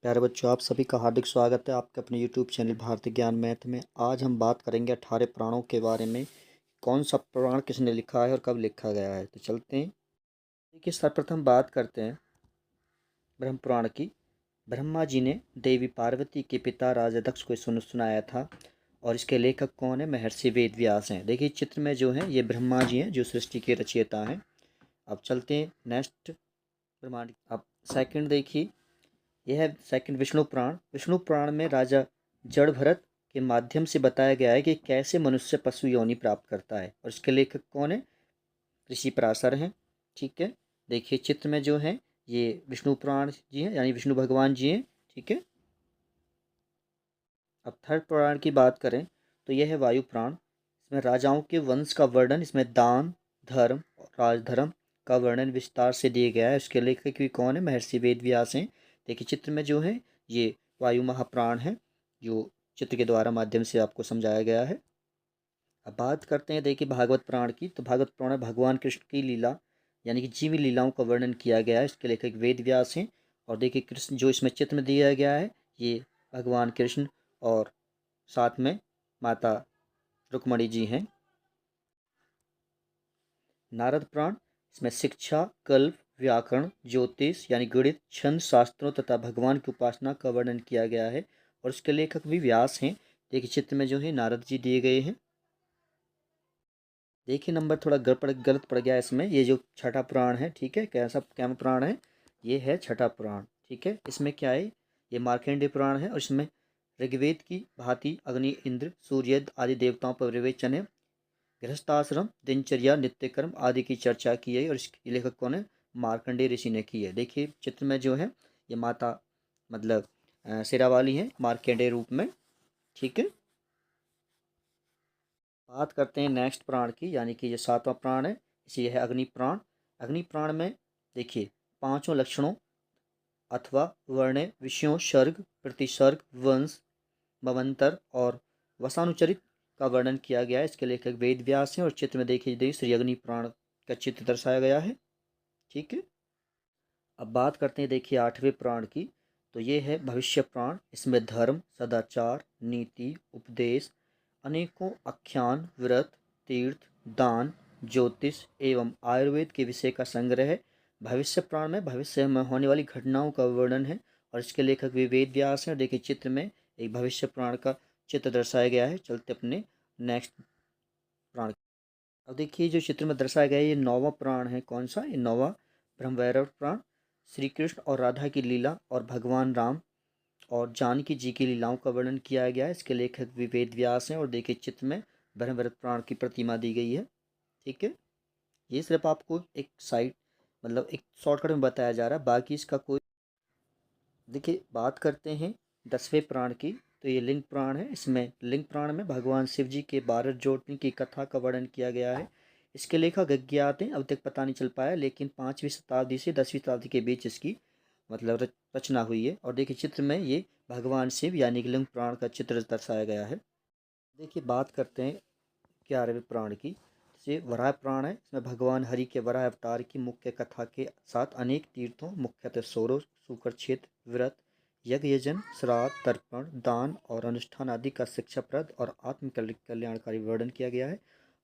प्यारे बच्चों, आप सभी का हार्दिक स्वागत है आपके अपने YouTube चैनल भारतीय ज्ञान मैथ में। आज हम बात करेंगे 18 पुराणों के बारे में। कौन सा पुराण किसने लिखा है और कब लिखा गया है, तो चलते हैं। देखिए, सर्वप्रथम बात करते हैं ब्रह्म पुराण की। ब्रह्मा जी ने देवी पार्वती के पिता राजा दक्ष को सुनाया था और इसके लेखक कौन है? महर्षि वेद व्यास हैं। देखिए, चित्र में जो है ये ब्रह्मा जी हैं जो सृष्टि के रचयिता हैं। अब चलते हैं नेक्स्ट ब्रह्मांड। अब सेकंड देखिए, यह है सेकंड विष्णु पुराण। विष्णु पुराण में राजा जड़ भरत के माध्यम से बताया गया है कि कैसे मनुष्य पशु योनि प्राप्त करता है और इसके लेखक कौन है? ऋषि पराशर हैं। ठीक है, देखिए चित्र में जो है ये विष्णु पुराण जी हैं, यानी विष्णु भगवान जी हैं। ठीक है, अब थर्ड पुराण की बात करें तो यह है वायु पुराण। इसमें राजाओं के वंश का वर्णन, इसमें दान धर्म और राजधर्म का वर्णन विस्तार से दिया गया है। इसके लेखक भी कौन है? महर्षि वेद व्यास हैं। देखिए चित्र में जो है ये वायु महाप्राण है जो चित्र के द्वारा माध्यम से आपको समझाया गया है। अब बात करते हैं देखिए भागवत पुराण की। तो भागवत पुराण में भगवान कृष्ण की लीला यानी कि जीवी लीलाओं का वर्णन किया गया है। इसके लेखक वेद व्यास हैं। और देखिए कृष्ण जो इसमें चित्र में दिया गया है ये भगवान कृष्ण और साथ में माता रुक्मणी जी हैं। नारद पुराण, इसमें शिक्षा, कल्प, व्याकरण, ज्योतिष यानी गणित, छंद शास्त्रों तथा भगवान की उपासना का वर्णन किया गया है और इसके लेखक भी व्यास हैं। देखिए चित्र में जो है नारद जी दिए गए हैं। देखिए नंबर थोड़ा गलत पड़ गया इसमें। ये जो छठा पुराण है, ठीक है, कैसा क्या पुराण है? ये है छठा पुराण। ठीक है, इसमें क्या है? ये मार्कंडेय पुराण है और इसमें ऋग्वेद की भांति अग्नि, इंद्र, सूर्य आदि देवताओं पर विवेचन है। गृहस्थाश्रम, दिनचर्या, नित्यकर्म आदि की चर्चा की है और इसके लेखक कौन है? मार्कंडेय ऋषि ने की है। देखिए चित्र में जो है ये माता मतलब शेरा वाली है मार्कंडेय रूप में। ठीक है, बात करते हैं नेक्स्ट प्राण की, यानी कि ये सातवां प्राण है। इसी है अग्नि प्राण। अग्नि प्राण में देखिए पांचों लक्षणों अथवा वर्ण, विषयों, सर्ग, प्रतिसर्ग, वंश, मवंतर और वसानुचरित का वर्णन किया गया है। इसके लेखक वेद व्यास हैं और चित्र में देखिए श्री अग्नि प्राण का चित्र दर्शाया गया है। ठीक है, अब बात करते हैं देखिए आठवें प्राण की। तो ये है भविष्य प्राण। इसमें धर्म, सदाचार, नीति, उपदेश, अनेकों आख्यान, व्रत, तीर्थ, दान, ज्योतिष एवं आयुर्वेद के विषय का संग्रह है। भविष्य प्राण में भविष्य में होने वाली घटनाओं का वर्णन है और इसके लेखक भी वेद व्यास हैं। देखिए चित्र में एक भविष्य प्राण का चित्र दर्शाया गया है। चलते अपने नेक्स्ट प्राण। अब देखिए जो चित्र में दर्शाया गया है ये नौवां प्राण है। कौन सा? ये नौवां ब्रह्मवैवर्त प्राण। श्री कृष्ण और राधा की लीला और भगवान राम और जानकी जी की लीलाओं का वर्णन किया गया है। इसके लेखक भी वेद व्यास हैं और देखिए चित्र में ब्रह्मवैवर्त प्राण की प्रतिमा दी गई है। ठीक है, ये सिर्फ आपको एक साइड मतलब एक शॉर्टकट में बताया जा रहा है, बाकी इसका कोई। देखिए बात करते हैं 10वें प्राण की। तो ये लिंग प्राण है। इसमें लिंग प्राण में भगवान शिव जी के 12 ज्योतिर्लिंग की कथा का वर्णन किया गया है। इसके लेखक अज्ञात हैं, अब तक पता नहीं चल पाया, लेकिन 5वीं शताब्दी से 10वीं शताब्दी के बीच इसकी मतलब रचना हुई है। और देखिए चित्र में ये भगवान शिव यानी कि लिंग प्राण का चित्र दर्शाया गया है। देखिए बात करते हैं 11वें प्राण की। जैसे वराह प्राण है। इसमें भगवान हरि के वराह अवतार की मुख्य कथा के साथ अनेक तीर्थों, मुख्यतः सौरव, शुकर क्षेत्र, व्रत, यज्ञ, यजन, श्राद्ध, तर्पण, दान और अनुष्ठान आदि का शिक्षाप्रद और आत्म कल्याणकारी वर्णन किया गया है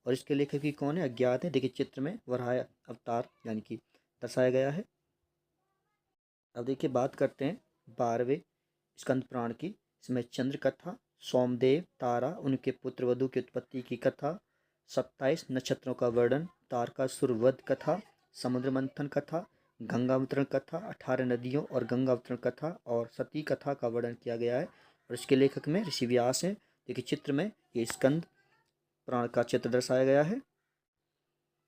और इसके लेखक भी कौन है? अज्ञात है। देखिए चित्र में वराह अवतार यानी कि दर्शाया गया है। अब देखिए बात करते हैं 12वें स्कंद पुराण की। इसमें चंद्र कथा, सोमदेव, तारा, उनके पुत्र वधु की उत्पत्ति की कथा, 27 नक्षत्रों का वर्णन, तारकासुर वध कथा, समुद्र मंथन कथा, गंगा अवतरण कथा, 18 नदियों और गंगा अवतरण कथा और सती कथा का वर्णन किया गया है और इसके लेखक में ऋषि व्यास हैं। देखिए चित्र में ये स्कंद पुराण का चित्र दर्शाया गया है।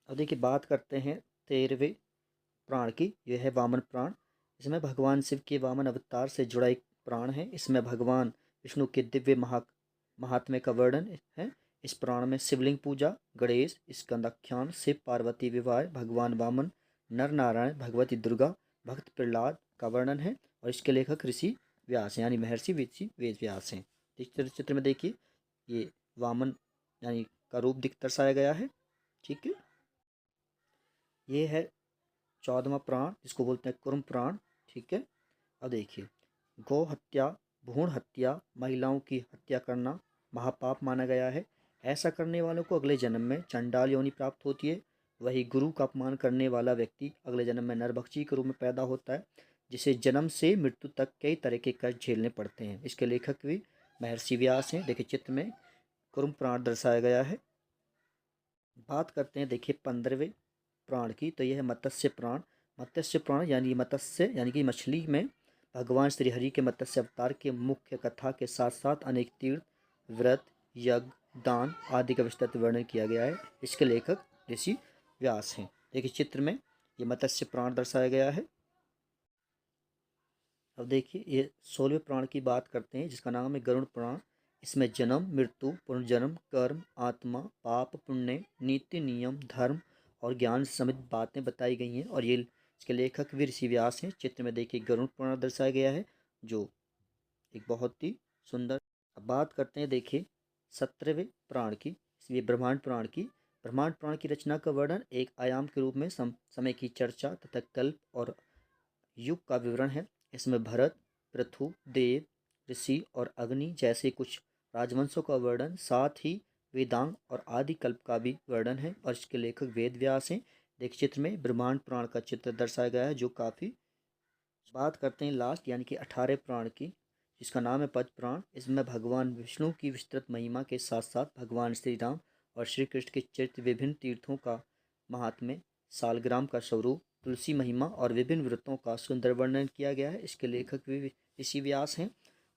अब देखिए बात करते हैं 13वें प्राण की। यह है वामन प्राण। इसमें भगवान शिव के वामन अवतार से जुड़ा एक प्राण है। इसमें भगवान विष्णु के दिव्य महात्म्य का वर्णन है। इस प्राण में शिवलिंग पूजा, गणेश, स्कंदाख्यान, शिव पार्वती विवाह, भगवान वामन, नर नारायण, भगवती दुर्गा, भक्त प्रहलाद का वर्णन है और इसके लेखक ऋषि व्यास यानी महर्षि वेद व्यास हैं। चित्र में देखिए ये वामन यानी का रूप दिख दर्शाया गया है। ठीक है, ये है 14वां प्राण जिसको बोलते हैं कुर्म प्राण। ठीक है, अब देखिए गौ हत्या, भ्रूण हत्या, महिलाओं की हत्या करना महापाप माना गया है। ऐसा करने वालों को अगले जन्म में चंडाल योनि प्राप्त होती है। वही गुरु का अपमान करने वाला व्यक्ति अगले जन्म में नरभक्षी के रूप में पैदा होता है, जिसे जन्म से मृत्यु तक कई तरह के कष्ट झेलने पड़ते हैं। इसके लेखक भी महर्षि व्यास हैं। देखिए चित्र में कुरुम प्राण दर्शाया गया है। बात करते हैं देखिए 15वें प्राण की, तो यह है मत्स्य प्राण। मत्स्य प्राण यानी मत्स्य यानी कि मछली में भगवान श्री हरि के मत्स्य अवतार के मुख्य कथा के साथ साथ अनेक तीर्थ, व्रत, यज्ञ, दान आदि का विस्तृत वर्णन किया गया है। इसके लेखक ऋषि व्यास हैं। देखिए चित्र में ये मत्स्य प्राण दर्शाया गया है। अब देखिए ये 16वें प्राण की बात करते हैं, जिसका नाम है गरुड़ प्राण। इसमें जन्म, मृत्यु, पुनर्जन्म, कर्म, आत्मा, पाप, पुण्य, नीति, नियम, धर्म और ज्ञान समेत बातें बताई गई हैं, और ये इसके लेखक भी ऋषि व्यास हैं। चित्र में देखिए गरुड़ प्राण दर्शाया गया है, जो एक बहुत ही सुंदर। अब बात करते हैं देखिए 17वें प्राण की, इसलिए ब्रह्मांड प्राण की। ब्रह्मांड प्राण की रचना का वर्णन एक आयाम के रूप में समय की चर्चा तथा कल्प और युग का विवरण है। इसमें भरत, पृथु, देव, ऋषि और अग्नि जैसे कुछ राजवंशों का वर्णन, साथ ही वेदांग और आदि कल्प का भी वर्णन है, और इसके लेखक वेद व्यास हैं। देखिए चित्र में ब्रह्मांड प्राण का चित्र दर्शाया गया है, जो काफ़ी। बात करते हैं लास्ट यानी कि 18 प्राण की, जिसका नाम है पद्म प्राण। इसमें भगवान विष्णु की विस्तृत महिमा के साथ साथ भगवान श्री राम और श्री कृष्ण के चरित्र, विभिन्न तीर्थों का महात्म्य, सालग्राम का स्वरूप, तुलसी महिमा और विभिन्न व्रतों का सुंदर वर्णन किया गया है। इसके लेखक भी ऋषि व्यास हैं।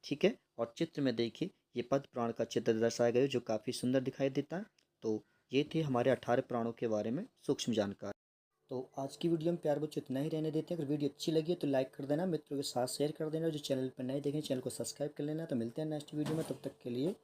ठीक है, और चित्र में देखिए ये पद्म प्राण का चित्र दर्शाया गया है, जो काफ़ी सुंदर दिखाई देता है। तो ये थे हमारे 18 प्राणों के बारे में सूक्ष्म जानकारी। तो आज की वीडियो में प्यार बच्चों इतना ही रहने देते हैं। अगर वीडियो अच्छी लगी है तो लाइक कर देना, मित्रों के साथ शेयर कर देना, जो चैनल पर नए देखें चैनल को सब्सक्राइब कर लेना। तो मिलते हैं नेक्स्ट वीडियो में, तब तक के लिए